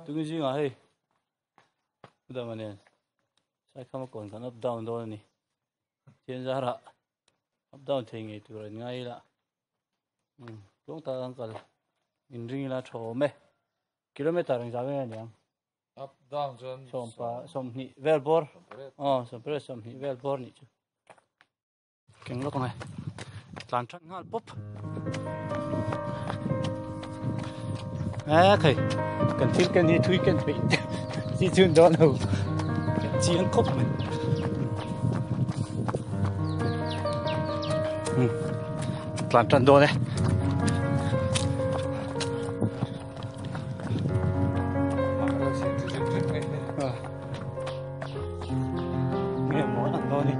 Tung gì ngà hay. Udah mana? Saya kamu kon kan up down doang ni. Trên ra ra up down thì ngay từ rồi ngay là. Chúng ta đang cần in ring là chỗ mấy km rằng ra bên này. Up down chân. Som ni velbor. Som pre som ni velbor ni chứ. Kinh lúc này. Lan trăng ngal pop. À thầy, cần thiết cái gì thui cần bị di chuyển đó đâu, chiến khốc mình. Lan trăng đó đấy. Nghe món ăn đó đi.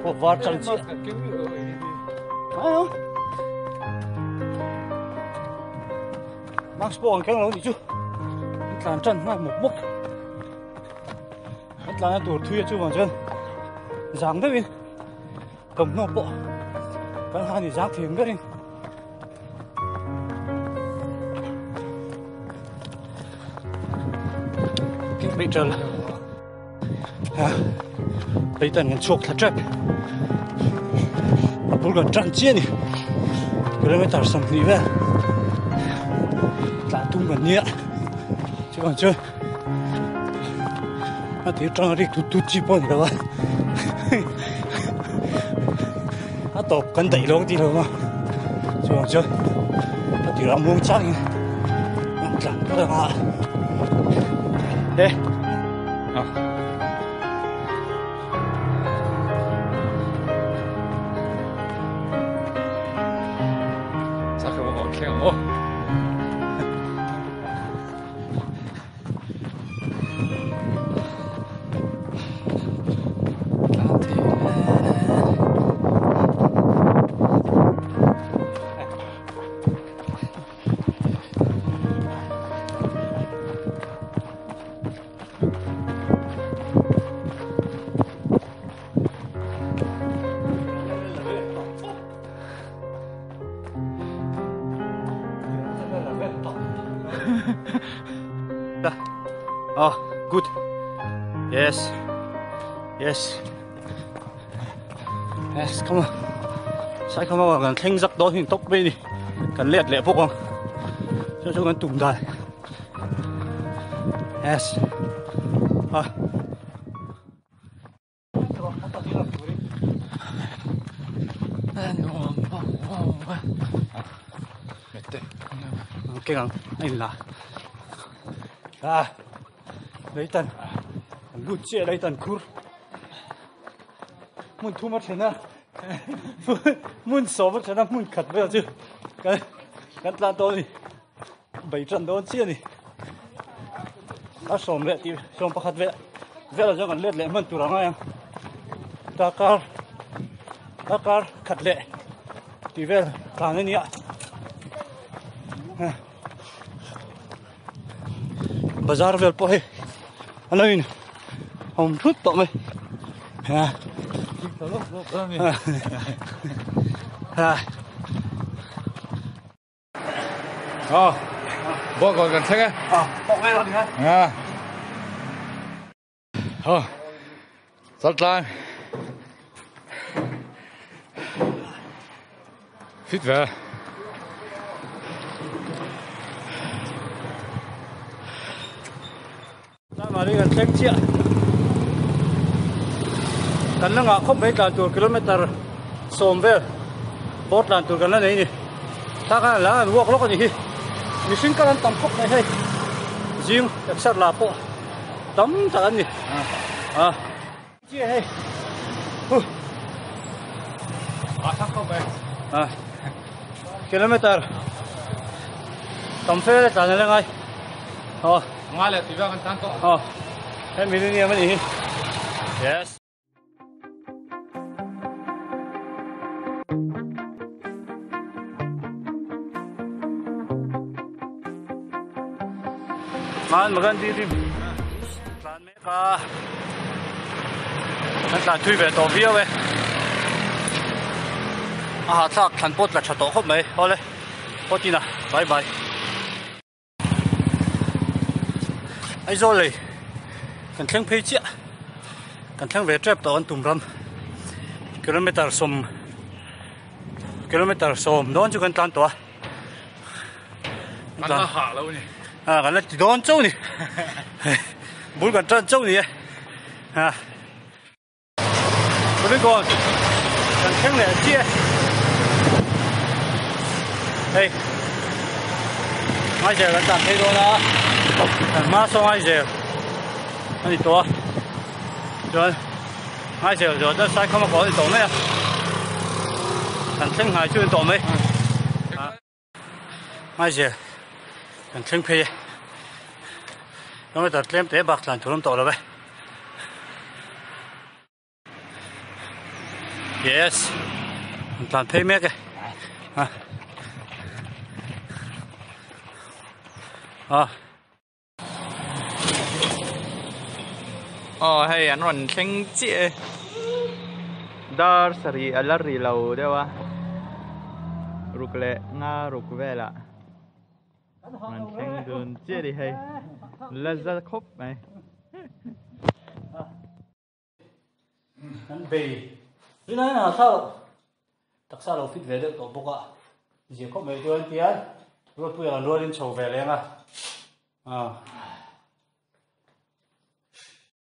Ô vợ trăng chị. Phải không? Mang sport cái nó đi chứ, làm chân mang một bốc, làm tổ thuê chứ bằng chân, giáng đấy bên, cầm nó bộ, cái hai thì giáng thiềm cái đi, cái bị trơn, bây giờ mình chuộc thật chắc, mà bùn còn tràn chiên đi, cái này tao xong đi về. Là tung gần nhẹ chứ còn chơi nó thấy trong đi tụt chi bao nhiêu đó nó tập cẩn thận luôn đi rồi mà chứ còn chơi nó thì làm muông chắc nó chẳng có được hả đây sao không có khéo không? Oh, good. Yes. Yes. Yes, come on. Sai không mà cần thanh giặc đó thì tốc bên đi. Cần liệt lệ vô cùng. Cho cần tùng đài. Yes. Cái thằng anh là lấy tần gút chia lấy tần kur muốn thu mất thế nào muốn số mất thế nào muốn khật bây giờ chứ cái là tôi đi 700 đô chia đi đã sớm lệ thì sớm bắt khật về là cho cần liệt lệ mình tụi nó ngay Dakar khật lệ thì về cả nên nhỉ Bazar vel po he. Ano yun? Home food to me. Ha. Bố còn cần sách á? Bọc về rồi đi ha. Sẵn sàng. Fit về. Mà đi gần xem chia cần là ngã không mấy cả chục km xôm về bớt là chục cái này này ta cái là vuông lóc gì mình xin cái tầm khóc này hay riêng đặc sắc là bộ tấm thật anh nhỉ chia hay chắc không về km tầm phê trả lời ngay ngay là tí vào con tăng cọ em mình đi mà đi yes man magan đi plan mấy pha là thui về tổ vía về chắc thành bột là chặt tổ không mấy thôi đấy bột đi nào bye bye ai rồi lấy cần thang phê chia cần thang về trap tàu anh tụm ram kilometer som đón cho cần tan tòa ăn là hạ lâu nhỉ à cái là chỉ đón châu nhỉ muốn cần trơn châu nhỉ à bên còn cần thang này chia đây ai giờ cần tan thế rồi đó má xong ai giờ anh đi tòa rồi ai giờ rồi đó sai không có gì tòa nữa cần thang hai chuyên tòa mấy ai giờ cần thang phê nó mới đặt lên tế bạc làm chủ lâm tòa rồi vậy yes làm phê mấy cái hay anh còn sinh chị dar sari alari lâu đấy wa rukle nga rukvela anh sinh đơn chị đi hay lazar khop này anh về cái này là sao đặc sao là fit về được tổ bốc ạ chỉ có mấy đứa anh tiền rồi bây giờ luôn lên sầu về lên à